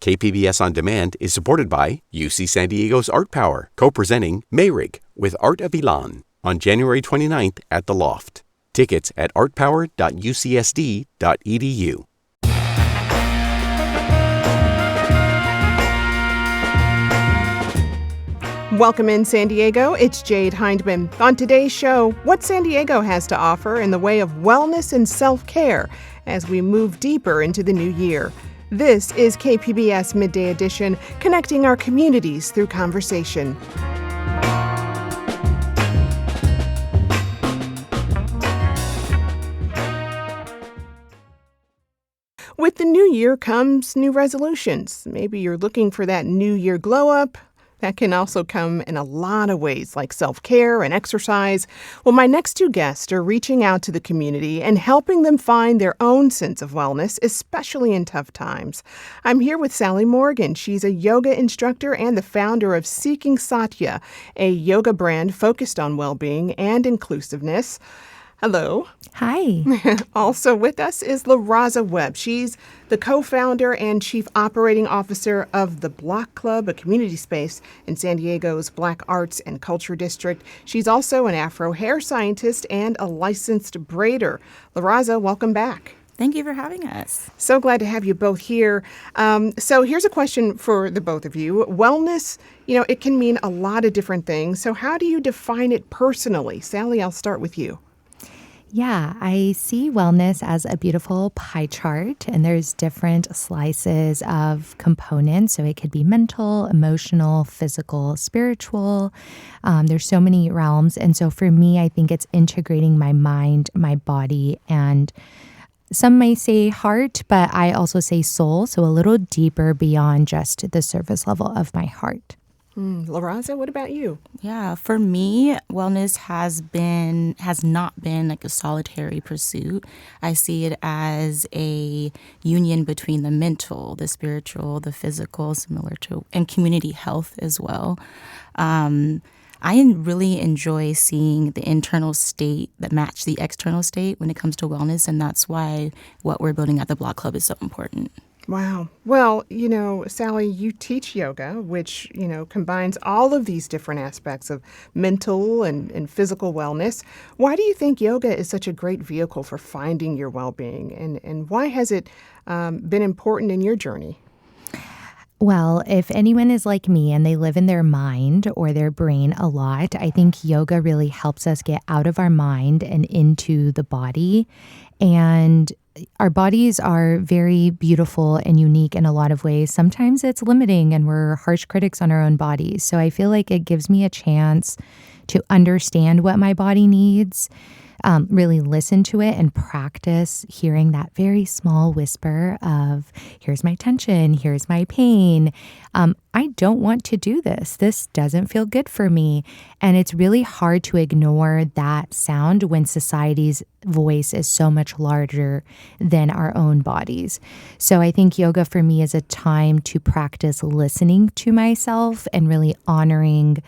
KPBS On Demand is supported by UC San Diego's Art Power, co-presenting Mayrig with Art of Ilan on January 29th at the Loft. Tickets at artpower.ucsd.edu. Welcome in, San Diego. It's Jade Hindman. On today's show, what San Diego has to offer in the way of wellness and self-care as we move deeper into the new year. This is KPBS Midday Edition, connecting our communities through conversation. With the new year comes new resolutions. Maybe you're looking for that new year glow up. That can also come in a lot of ways, like self-care and exercise. Well, my next two guests are reaching out to the community and helping them find their own sense of wellness, especially in tough times. I'm here with Sally Morgan. She's a yoga instructor and the founder of Seeking Satya, a yoga brand focused on well-being and inclusiveness. Hello. Hi. Also with us is LaRaza Webb. She's the co-founder and chief operating officer of the Block Club, a community space in San Diego's Black Arts and Culture District. She's also an Afro hair scientist and a licensed braider. LaRaza, welcome back. Thank you for having us. So glad to have you both here. So here's a question for the both of you. Wellness, it can mean a lot of different things. So how do you define it personally? Sally, I'll start with you. Yeah, I see wellness as a beautiful pie chart, and there's different slices of components. So it could be mental, emotional, physical, spiritual. There's so many realms. And so for me, I think it's integrating my mind, my body, and some may say heart, but I also say soul. So a little deeper beyond just the surface level of my heart. LaRaza, what about you? Yeah, for me, wellness has not been like a solitary pursuit. I see it as a union between the mental, the spiritual, the physical, and community health as well. I really enjoy seeing the internal state that match the external state when it comes to wellness, and that's why what we're building at the Block Club is so important. Wow. Well, Sally, you teach yoga, which, combines all of these different aspects of mental and physical wellness. Why do you think yoga is such a great vehicle for finding your well-being? And why has it been important in your journey? Well, if anyone is like me and they live in their mind or their brain a lot, I think yoga really helps us get out of our mind and into the body. And our bodies are very beautiful and unique in a lot of ways. Sometimes it's limiting and we're harsh critics on our own bodies. So I feel like it gives me a chance to understand what my body needs, really listen to it and practice hearing that very small whisper of, here's my tension, here's my pain. I don't want to do this. This doesn't feel good for me. And it's really hard to ignore that sound when society's voice is so much larger than our own bodies. So I think yoga for me is a time to practice listening to myself and really honoring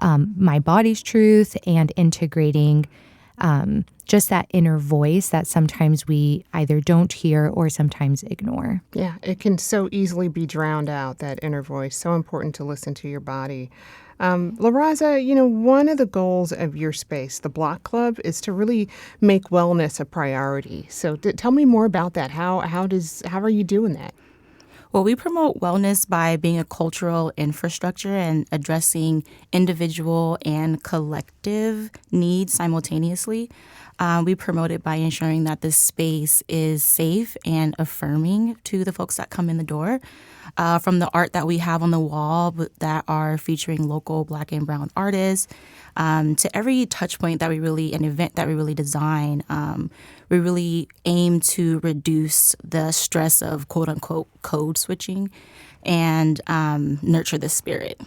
my body's truth and integrating just that inner voice that sometimes we either don't hear or sometimes ignore. Yeah, it can so easily be drowned out, that inner voice. So important to listen to your body. LaRaza, one of the goals of your space, the Block Club, is to really make wellness a priority. So tell me more about that. How are you doing that? Well, we promote wellness by being a cultural infrastructure and addressing individual and collective needs simultaneously. We promote it by ensuring that this space is safe and affirming to the folks that come in the door. From the art that we have on the wall that are featuring local Black and Brown artists, to every touch point that an event that we really design, we really aim to reduce the stress of quote unquote code switching and nurture the spirit.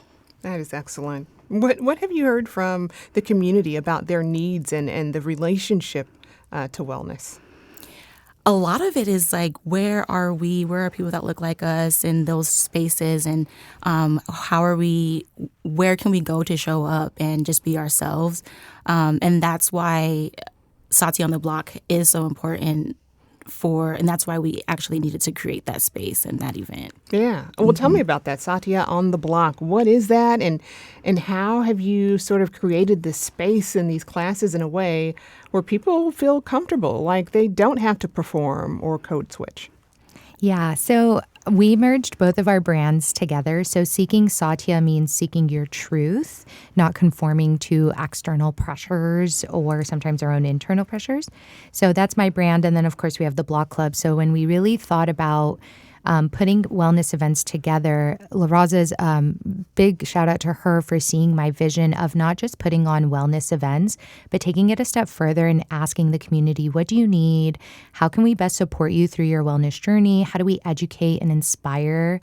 That is excellent. What have you heard from the community about their needs and the relationship to wellness? A lot of it is like, where are we? Where are people that look like us in those spaces? And where can we go to show up and just be ourselves? And that's why Satya on the Block is so important and that's why we actually needed to create that space and that event. Yeah. Well, tell me about that, Satya on the Block. What is that, and how have you sort of created this space in these classes in a way where people feel comfortable, like they don't have to perform or code switch? Yeah, so we merged both of our brands together. So seeking Satya means seeking your truth, not conforming to external pressures or sometimes our own internal pressures. So that's my brand. And then, of course, we have the Block Club. So when we really thought about putting wellness events together, La Raza's big shout out to her for seeing my vision of not just putting on wellness events, but taking it a step further and asking the community, what do you need? How can we best support you through your wellness journey? How do we educate and inspire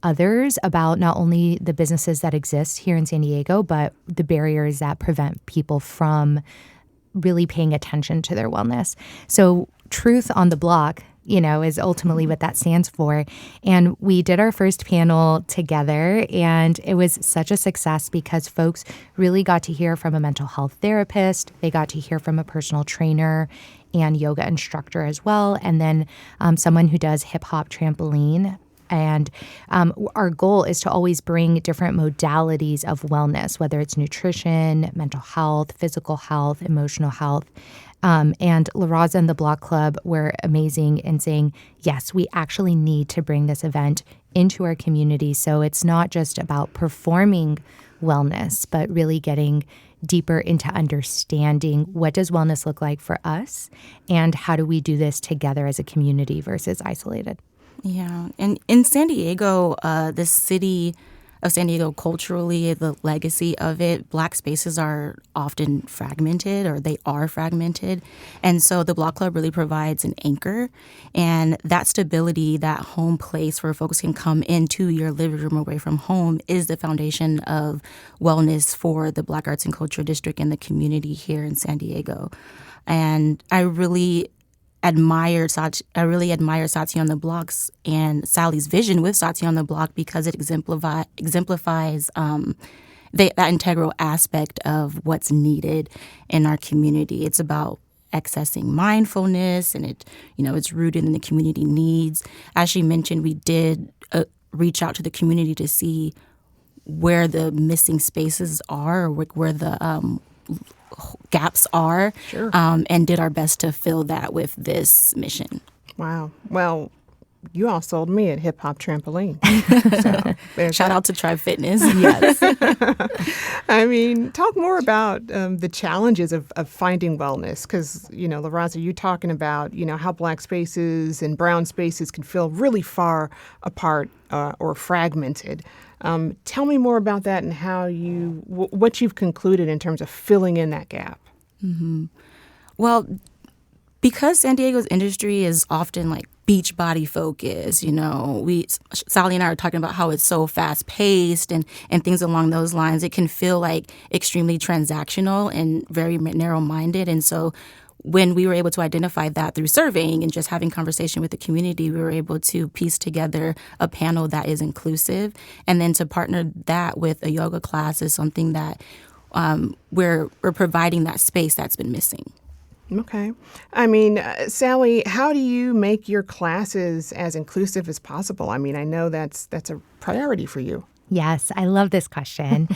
others about not only the businesses that exist here in San Diego, but the barriers that prevent people from really paying attention to their wellness? So Truth on the Block, is ultimately what that stands for. And we did our first panel together, and it was such a success because folks really got to hear from a mental health therapist. They got to hear from a personal trainer and yoga instructor as well, and then someone who does hip-hop trampoline. And our goal is to always bring different modalities of wellness, whether it's nutrition, mental health, physical health, emotional health. And La Raza and the Block Club were amazing in saying, yes, we actually need to bring this event into our community. So it's not just about performing wellness, but really getting deeper into understanding what does wellness look like for us and how do we do this together as a community versus isolated. Yeah. And in San Diego, the city of San Diego culturally, the legacy of it, Black spaces are often fragmented, or they are fragmented. And so the Block Club really provides an anchor, and that stability, that home place where folks can come into your living room away from home is the foundation of wellness for the Black Arts and Culture District and the community here in San Diego. And I really admire Satya on the Block's and Sally's vision with Satya on the Block because it exemplifies that integral aspect of what's needed in our community. It's about accessing mindfulness, and it's rooted in the community needs. As she mentioned, we did reach out to the community to see where the missing spaces are, or where the gaps are, Sure. And did our best to fill that with this mission. Wow. Well, you all sold me at Hip Hop Trampoline. So Shout out to Tribe Fitness. Yes. I mean, talk more about the challenges of finding wellness, because, La Raza, you're talking about, how Black spaces and brown spaces can feel really far apart or fragmented. Tell me more about that and how what you've concluded in terms of filling in that gap. Mm-hmm. Well, because San Diego's industry is often like beach body focused, Sally and I are talking about how it's so fast paced and things along those lines. It can feel like extremely transactional and very narrow minded. And so when we were able to identify that through surveying and just having conversation with the community, we were able to piece together a panel that is inclusive. And then to partner that with a yoga class is something that we're providing that space that's been missing. Okay. I mean, Sally, how do you make your classes as inclusive as possible? I mean, I know that's a priority for you. Yes, I love this question.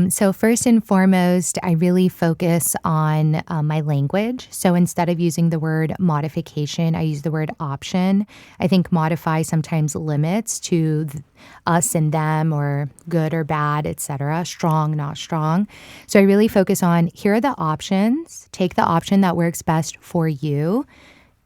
So first and foremost, I really focus on my language. So instead of using the word modification, I use the word option. I think modify sometimes limits to us and them, or good or bad, etc. Strong, not strong. So I really focus on, here are the options. Take the option that works best for you.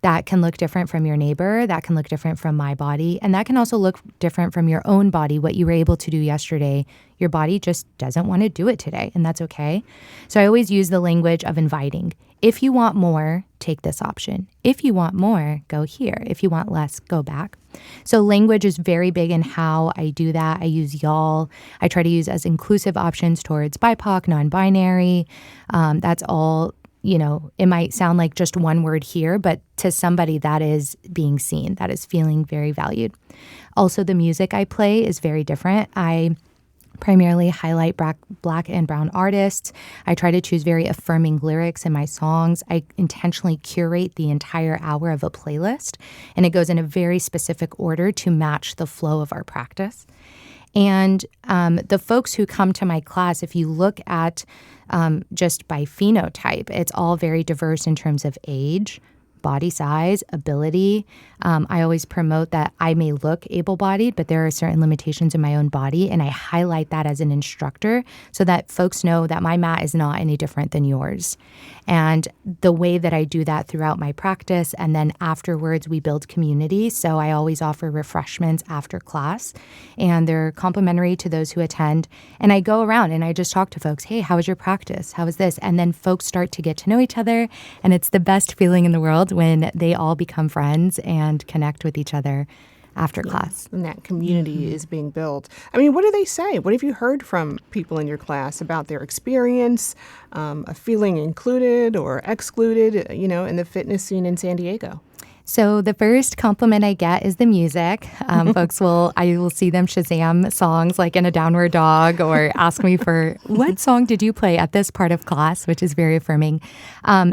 That can look different from your neighbor. That can look different from my body. And that can also look different from your own body, what you were able to do yesterday. Your body just doesn't want to do it today, and that's okay. So I always use the language of inviting. If you want more, take this option. If you want more, go here. If you want less, go back. So language is very big in how I do that. I use y'all. I try to use as inclusive options towards BIPOC, non-binary. That's all. It might sound like just one word here, but to somebody that is being seen, that is feeling very valued. Also, the music I play is very different. I primarily highlight black and brown artists. I try to choose very affirming lyrics in my songs. I intentionally curate the entire hour of a playlist, and it goes in a very specific order to match the flow of our practice. And the folks who come to my class, if you look at just by phenotype, it's all very diverse in terms of age, body size, ability. I always promote that I may look able-bodied, but there are certain limitations in my own body, and I highlight that as an instructor so that folks know that my mat is not any different than yours. And the way that I do that throughout my practice, and then afterwards we build community. So I always offer refreshments after class, and they're complimentary to those who attend. And I go around and I just talk to folks, hey, how was your practice? How was this? And then folks start to get to know each other, and it's the best feeling in the world when they all become friends and connect with each other after class. And that community is being built. I mean, what do they say? What have you heard from people in your class about their experience of feeling included or excluded, in the fitness scene in San Diego? So the first compliment I get is the music. I will see them Shazam songs like in a downward dog or ask me for what song did you play at this part of class, which is very affirming.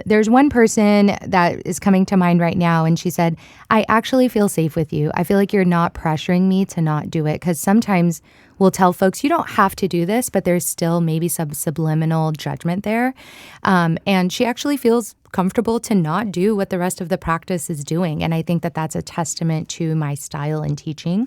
There's one person that is coming to mind right now, and she said, I actually feel safe with you. I feel like you're not pressuring me to not do it, because sometimes we'll tell folks, you don't have to do this, but there's still maybe some subliminal judgment there. And she actually feels comfortable to not do what the rest of the practice is doing. And I think that that's a testament to my style in teaching.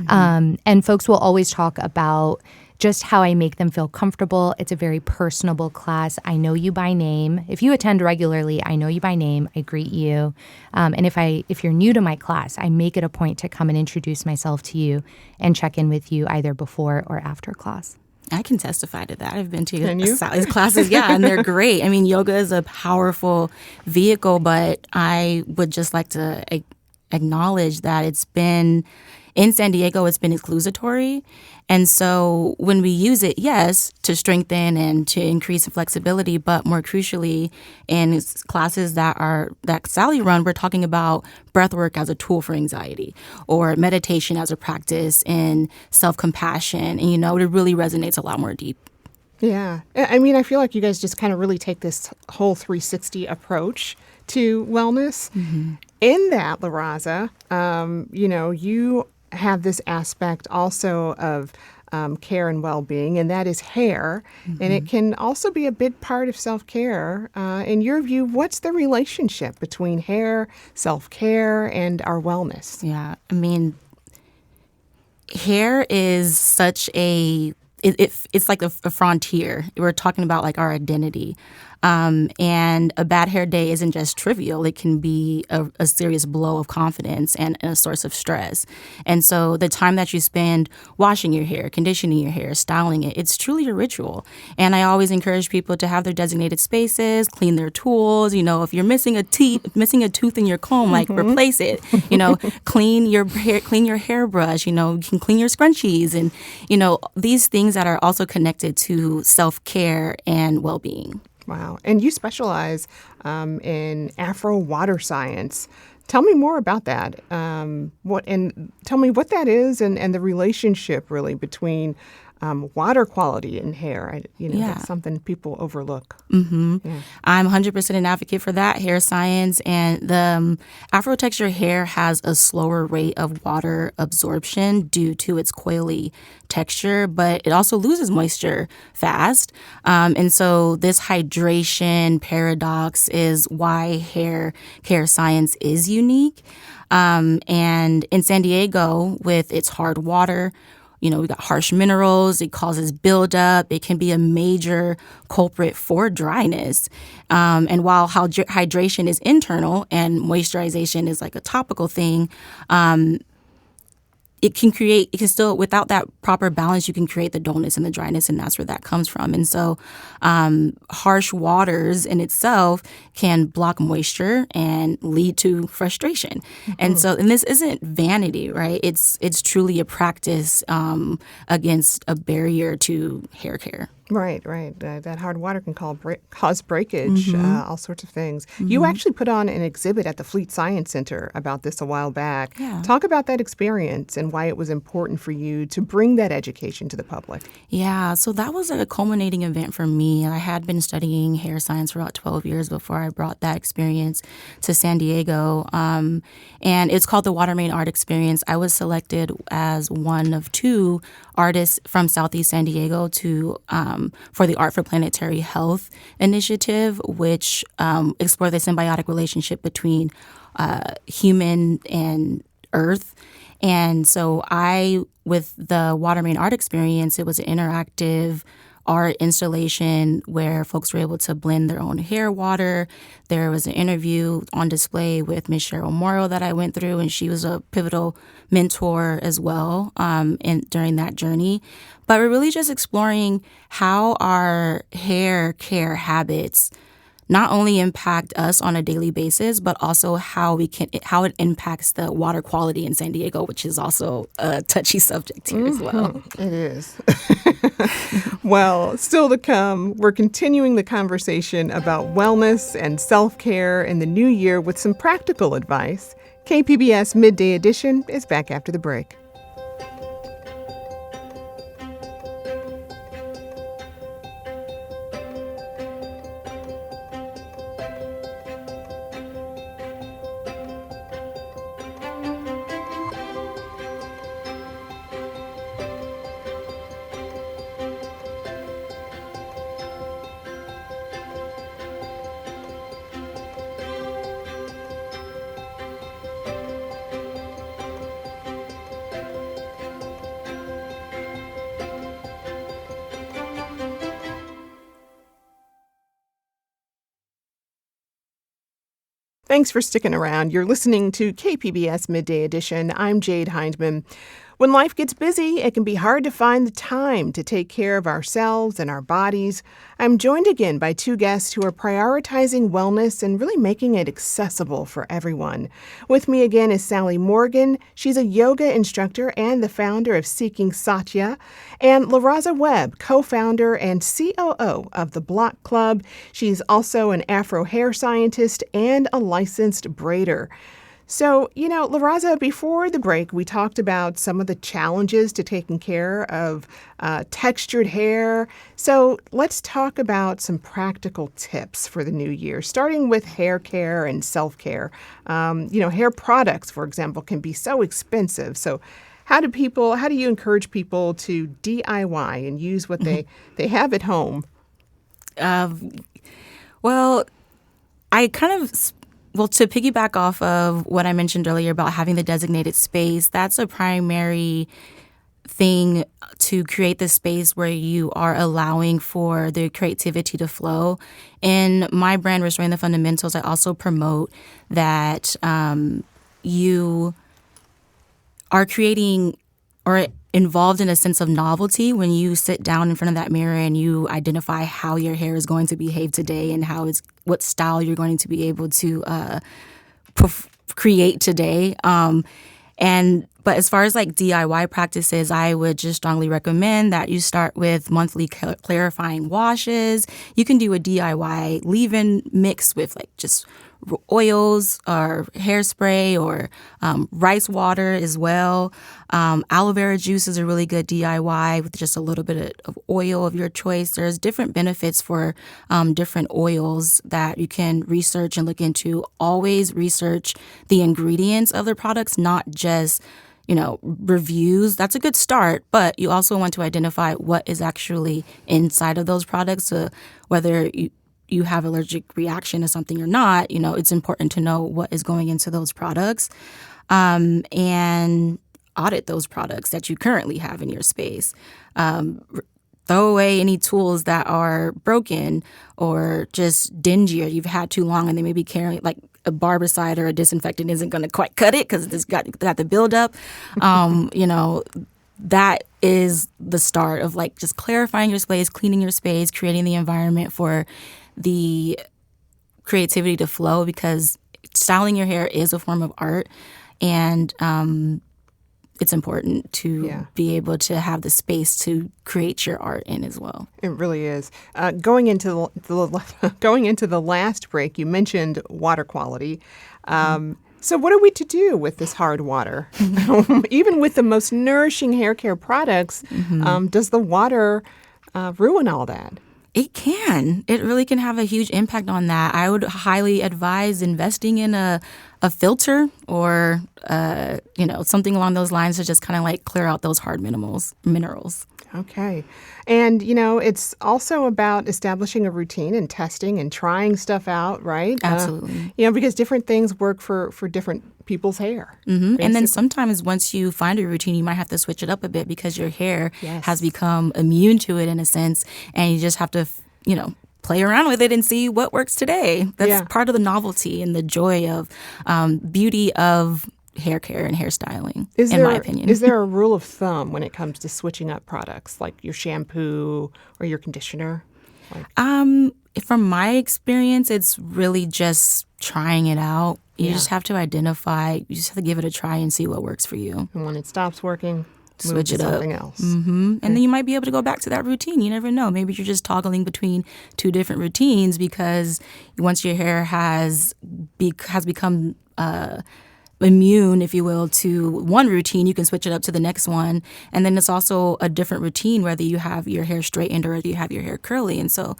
And folks will always talk about just how I make them feel comfortable. It's a very personable class. I know you by name. If you attend regularly, I know you by name. I greet you. And if you're new to my class, I make it a point to come and introduce myself to you and check in with you either before or after class. I can testify to that. I've been to Sally's classes, and they're great. I mean, yoga is a powerful vehicle, but I would just like to acknowledge that in San Diego, it's been exclusatory. And so when we use it, yes, to strengthen and to increase flexibility, but more crucially, in classes that Sally run, we're talking about breath work as a tool for anxiety, or meditation as a practice in self-compassion. And, it really resonates a lot more deep. Yeah. I mean, I feel like you guys just kind of really take this whole 360 approach to wellness. Mm-hmm. In that, La Raza, you have this aspect also of care and well-being, and that is hair. Mm-hmm. And it can also be a big part of self-care. In your view, what's the relationship between hair, self-care, and our wellness? Yeah, I mean, hair is such it's like a frontier. We're talking about like our identity. And a bad hair day isn't just trivial. It can be a serious blow of confidence and a source of stress. And so the time that you spend washing your hair, conditioning your hair, styling it, it's truly a ritual. And I always encourage people to have their designated spaces, clean their tools. If you're missing a tooth in your comb, like replace it. Clean your hairbrush. You can clean your scrunchies, and these things that are also connected to self-care and well-being. Wow. And you specialize in Afro water science. Tell me more about that. Tell me what that is and the relationship really between water quality in hair. That's something people overlook. Mm-hmm. Yeah. I'm 100% an advocate for that, hair science. And the Afro texture hair has a slower rate of water absorption due to its coily texture, but it also loses moisture fast. And so this hydration paradox is why hair care science is unique. And in San Diego, with its hard water, we got harsh minerals. It causes buildup. It can be a major culprit for dryness. And while hydration is internal and moisturization is like a topical thing, it can still, without that proper balance, you can create the dullness and the dryness, and that's where that comes from. And so harsh waters in itself can block moisture and lead to frustration. Mm-hmm. And this isn't vanity, right? It's truly a practice against a barrier to hair care. Right, right. That hard water can cause breakage, all sorts of things. You actually put on an exhibit at the Fleet Science Center about this a while back. Yeah. Talk about that experience and why it was important for you to bring that education to the public. Yeah, so that was a culminating event for me. I had been studying hair science for about 12 years before I brought that experience to San Diego. And it's called the Water Main Art Experience. I was selected as one of two artists from Southeast San Diego to for the Art for Planetary Health initiative, which explored the symbiotic relationship between human and Earth. And so with the Water Main Art Experience, it was an interactive art installation where folks were able to blend their own hair water. There was an interview on display with Miss Cheryl Morrow that I went through, and she was a pivotal mentor as well during that journey. But we're really just exploring how our hair care habits not only impact us on a daily basis, but also how it impacts the water quality in San Diego, which is also a touchy subject here as well. It is. Well, still to come, we're continuing the conversation about wellness and self-care in the new year with some practical advice. KPBS Midday Edition is back after the break. Thanks for sticking around. You're listening to KPBS Midday Edition. I'm Jade Hindman. When life gets busy, it can be hard to find the time to take care of ourselves and our bodies. I'm joined again by two guests who are prioritizing wellness and really making it accessible for everyone. With me again is Sally Morgan. She's a yoga instructor and the founder of Seeking Satya, and LaRaza Webb, co-founder and COO of the Block Club. She's also an Afro hair scientist and a licensed braider. So, LaRaza, before the break, we talked about some of the challenges to taking care of textured hair. So let's talk about some practical tips for the new year, starting with hair care and self-care. Hair products, for example, can be so expensive. So how do you encourage people to DIY and use what they have at home? To piggyback off of what I mentioned earlier about having the designated space, that's a primary thing to create the space where you are allowing for the creativity to flow. In my brand, Restoring the Fundamentals, I also promote that you are creating or involved in a sense of novelty when you sit down in front of that mirror and you identify how your hair is going to behave today and what style you're going to be able to create today. But as far as like DIY practices, I would just strongly recommend that you start with monthly clarifying washes. You can do a DIY leave-in mix with like just oils or hairspray or rice water as well. Aloe vera juice is a really good DIY with just a little bit of oil of your choice. There's different benefits for different oils that you can research and look into. Always research the ingredients of the products, not just reviews. That's a good start, but you also want to identify what is actually inside of those products. So whether you have allergic reaction to something or not, it's important to know what is going into those products and audit those products that you currently have in your space. Throw away any tools that are broken or just dingy or you've had too long and they may be carrying like a barbicide or a disinfectant isn't going to quite cut it because it's got the buildup. That is the start of like just clarifying your space, cleaning your space, creating the environment for the creativity to flow, because styling your hair is a form of art, and it's important to be able to have the space to create your art in as well. It really is. Going into the last break, you mentioned water quality. So what are we to do with this hard water? Even with the most nourishing hair care products, does the water ruin all that? It can. It really can have a huge impact on that. I would highly advise investing in a filter or something along those lines to just kind of like clear out those hard minerals. Okay. And, it's also about establishing a routine and testing and trying stuff out, right? Absolutely. Because different things work for different people's hair. Mm-hmm. And then sometimes once you find a routine, you might have to switch it up a bit because your hair has become immune to it in a sense. And you just have to, play around with it and see what works today. That's part of the novelty and the joy of beauty of hair care and hairstyling, my opinion. Is there a rule of thumb when it comes to switching up products, like your shampoo or your conditioner? From my experience, it's really just trying it out. You just have to identify, you just have to give it a try and see what works for you. And when it stops working, switch it up. Something else. Mm-hmm. And then you might be able to go back to that routine. You never know. Maybe you're just toggling between two different routines because once your hair has become immune, if you will, to one routine, you can switch it up to the next one. And then it's also a different routine, whether you have your hair straightened or you have your hair curly. And so,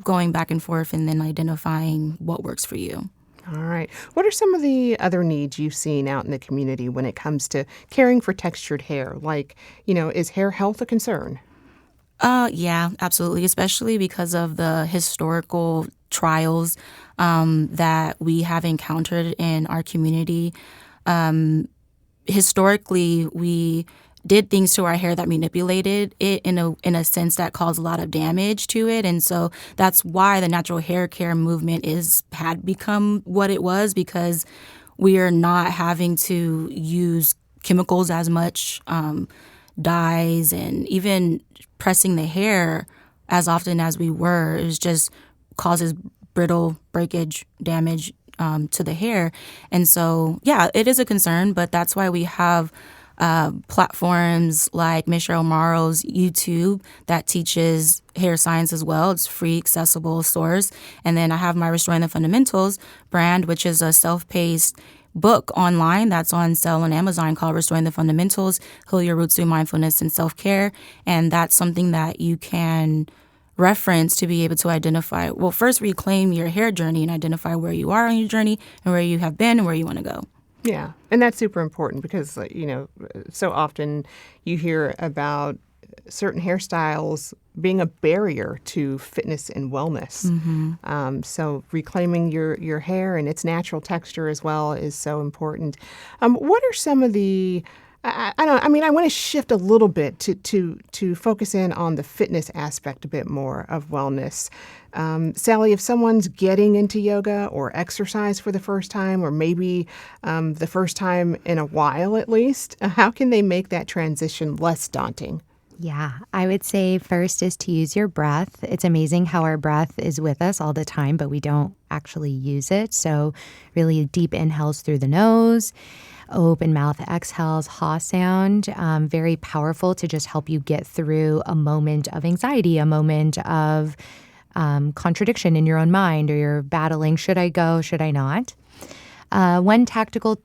going back and forth and then identifying what works for you. All right. What are some of the other needs you've seen out in the community when it comes to caring for textured hair? Like, is hair health a concern? Yeah, absolutely, especially because of the historical trials that we have encountered in our community. Historically, we did things to our hair that manipulated it in a sense that caused a lot of damage to it. And so that's why the natural hair care movement had become what it was, because we are not having to use chemicals as much, dyes, and even pressing the hair as often as we were. It just causes brittle breakage, damage to the hair. And so, yeah, it is a concern, but that's why we have platforms like Michelle Morrow's YouTube that teaches hair science as well. It's free, accessible source. And then I have my Restoring the Fundamentals brand, which is a self-paced book online that's on sale on Amazon called Restoring the Fundamentals, Heal Your Roots Through Mindfulness and Self-Care. And that's something that you can reference to be able to identify, well, first reclaim your hair journey and identify where you are on your journey and where you have been and where you want to go. Yeah, and that's super important because, so often you hear about certain hairstyles being a barrier to fitness and wellness. Mm-hmm. So reclaiming your hair and its natural texture as well is so important. What are some of the I want to shift a little bit to focus in on the fitness aspect a bit more of wellness. Sally, if someone's getting into yoga or exercise for the first time, or maybe the first time in a while at least, how can they make that transition less daunting? Yeah, I would say first is to use your breath. It's amazing how our breath is with us all the time, but we don't actually use it. So really deep inhales through the nose. Open mouth exhales, ha sound, very powerful to just help you get through a moment of anxiety, a moment of contradiction in your own mind, or you're battling, should I go, should I not? One tangible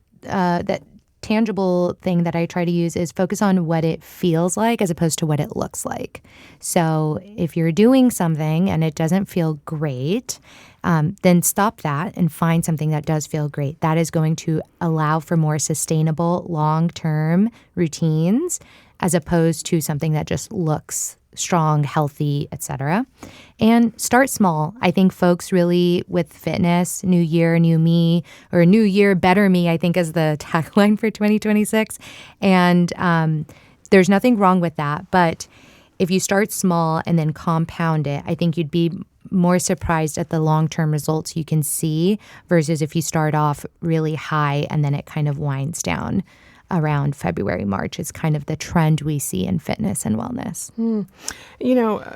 thing that I try to use is focus on what it feels like as opposed to what it looks like. So if you're doing something and it doesn't feel great, then stop that and find something that does feel great. That is going to allow for more sustainable, long-term routines as opposed to something that just looks strong, healthy, etc. And start small. I think folks really, with fitness, new year, new me, or new year, better me, I think is the tagline for 2026. And there's nothing wrong with that. But if you start small and then compound it, I think you'd be more surprised at the long-term results you can see versus if you start off really high and then it kind of winds down. around February, March is kind of the trend we see in fitness and wellness.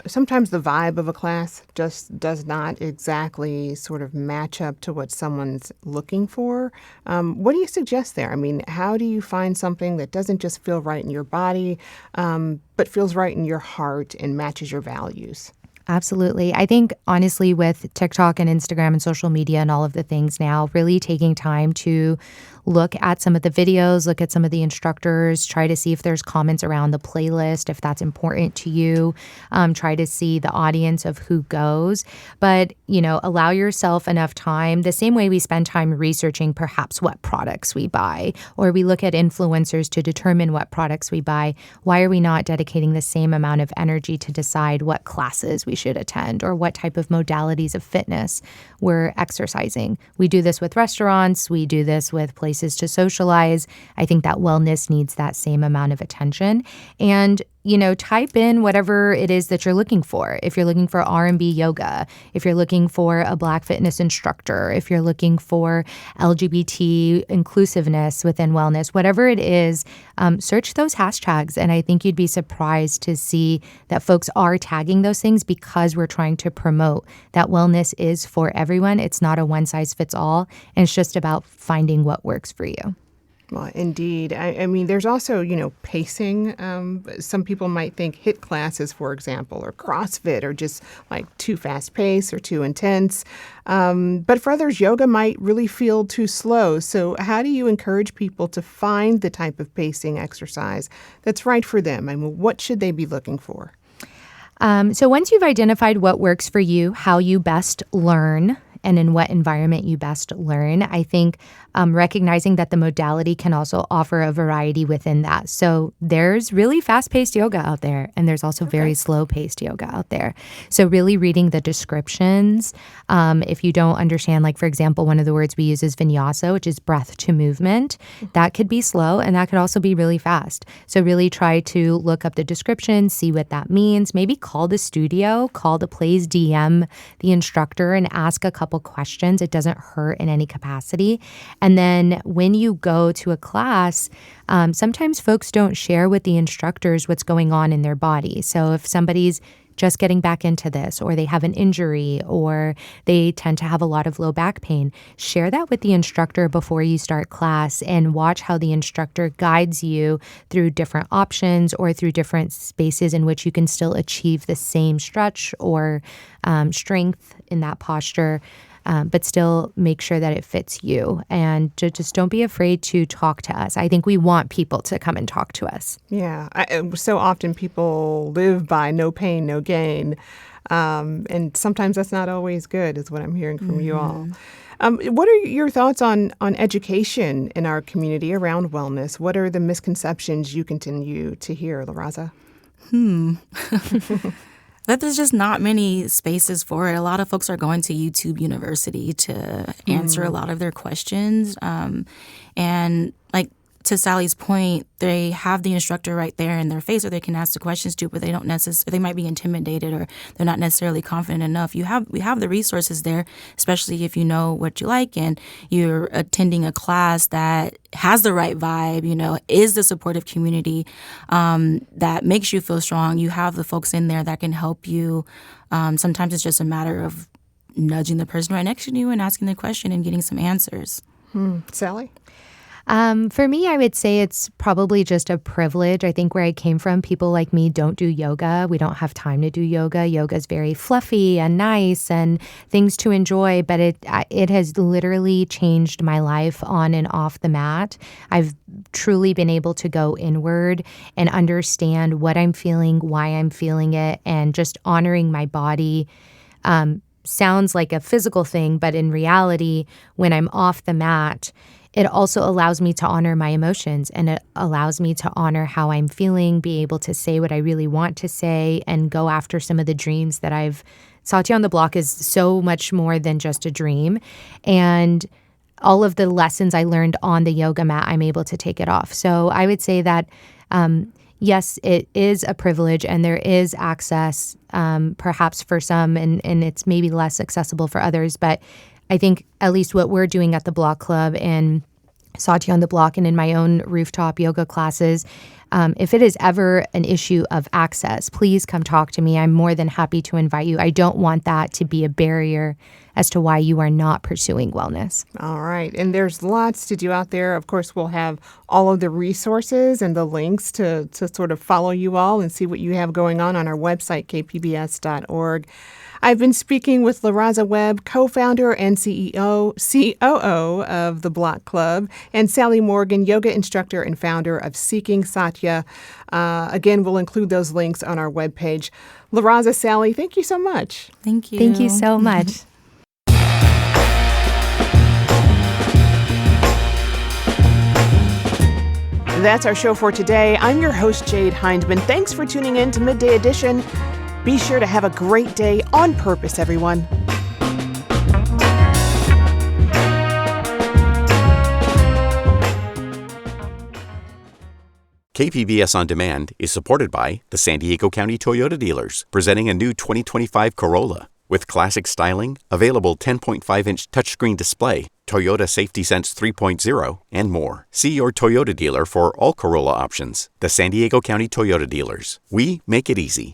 Sometimes the vibe of a class just does not exactly sort of match up to what someone's looking for. What do you suggest there? I mean, how do you find something that doesn't just feel right in your body, but feels right in your heart and matches your values? Absolutely. I think, honestly, with TikTok and Instagram and social media and all of the things now, really taking time to look at some of the videos, look at some of the instructors, try to see if there's comments around the playlist, if that's important to you, try to see the audience of who goes. But, allow yourself enough time, the same way we spend time researching perhaps what products we buy, or we look at influencers to determine what products we buy. Why are we not dedicating the same amount of energy to decide what classes we should attend or what type of modalities of fitness we're exercising? We do this with restaurants. We do this with places to socialize. I think that wellness needs that same amount of attention. And type in whatever it is that you're looking for. If you're looking for R&B yoga, if you're looking for a Black fitness instructor, if you're looking for LGBT inclusiveness within wellness, whatever it is, search those hashtags. And I think you'd be surprised to see that folks are tagging those things because we're trying to promote that wellness is for everyone. It's not a one size fits all. And it's just about finding what works for you. Well, indeed. I mean, there's also, pacing. Some people might think HIIT classes, for example, or CrossFit are just like too fast paced or too intense. But for others, yoga might really feel too slow. So how do you encourage people to find the type of pacing exercise that's right for them? I mean, what should they be looking for? So once you've identified what works for you, how you best learn, and in what environment you best learn, I think recognizing that the modality can also offer a variety within that. So there's really fast-paced yoga out there, and there's also very slow-paced yoga out there. So really reading the descriptions. If you don't understand, like, for example, one of the words we use is vinyasa, which is breath to movement. That could be slow, and that could also be really fast. So really try to look up the description, see what that means. Maybe call the studio, call the place, DM the instructor, and ask a couple questions. It doesn't hurt in any capacity. And then when you go to a class, sometimes folks don't share with the instructors what's going on in their body. So if somebody's just getting back into this, or they have an injury, or they tend to have a lot of low back pain, share that with the instructor before you start class and watch how the instructor guides you through different options or through different spaces in which you can still achieve the same stretch or strength in that posture. But still make sure that it fits you. And just don't be afraid to talk to us. I think we want people to come and talk to us. Yeah. So often people live by no pain, no gain. And sometimes that's not always good, is what I'm hearing from you all. What are your thoughts on education in our community around wellness? What are the misconceptions you continue to hear, LaRaza? That there's just not many spaces for it. A lot of folks are going to YouTube University to answer a lot of their questions. And like to Sally's point, they have the instructor right there in their face, or they can ask the questions to, but they don't necessarily, they might be intimidated, or they're not necessarily confident enough. We have the resources there, especially if you know what you like and you're attending a class that has the right vibe, is the supportive community that makes you feel strong. You have the folks in there that can help you. Sometimes it's just a matter of nudging the person right next to you and asking the question and getting some answers. Sally? For me, I would say it's probably just a privilege. I think where I came from, people like me don't do yoga. We don't have time to do yoga. Yoga is very fluffy and nice and things to enjoy, but it has literally changed my life on and off the mat. I've truly been able to go inward and understand what I'm feeling, why I'm feeling it, and just honoring my body. Sounds like a physical thing, but in reality, when I'm off the mat, it also allows me to honor my emotions, and it allows me to honor how I'm feeling, be able to say what I really want to say, and go after some of the dreams that I've. Saute on the Block is so much more than just a dream. And all of the lessons I learned on the yoga mat, I'm able to take it off. So I would say that, yes, it is a privilege, and there is access, perhaps for some, and it's maybe less accessible for others. But I think at least what we're doing at the Block Club and Satya on the Block and in my own rooftop yoga classes. If it is ever an issue of access, please come talk to me. I'm more than happy to invite you. I don't want that to be a barrier as to why you are not pursuing wellness. All right. And there's lots to do out there. Of course, we'll have all of the resources and the links to sort of follow you all and see what you have going on our website, kpbs.org. I've been speaking with LaRaza Webb, co-founder and COO of the Block Club, and Sally Morgan, yoga instructor and founder of Seeking Satya. Again, we'll include those links on our webpage. LaRaza, Sally, thank you so much. Thank you. Thank you so much. That's our show for today. I'm your host, Jade Hindman. Thanks for tuning in to Midday Edition. Be sure to have a great day on purpose, everyone. KPBS On Demand is supported by the San Diego County Toyota dealers, presenting a new 2025 Corolla. With classic styling, available 10.5-inch touchscreen display, Toyota Safety Sense 3.0, and more. See your Toyota dealer for all Corolla options. The San Diego County Toyota dealers. We make it easy.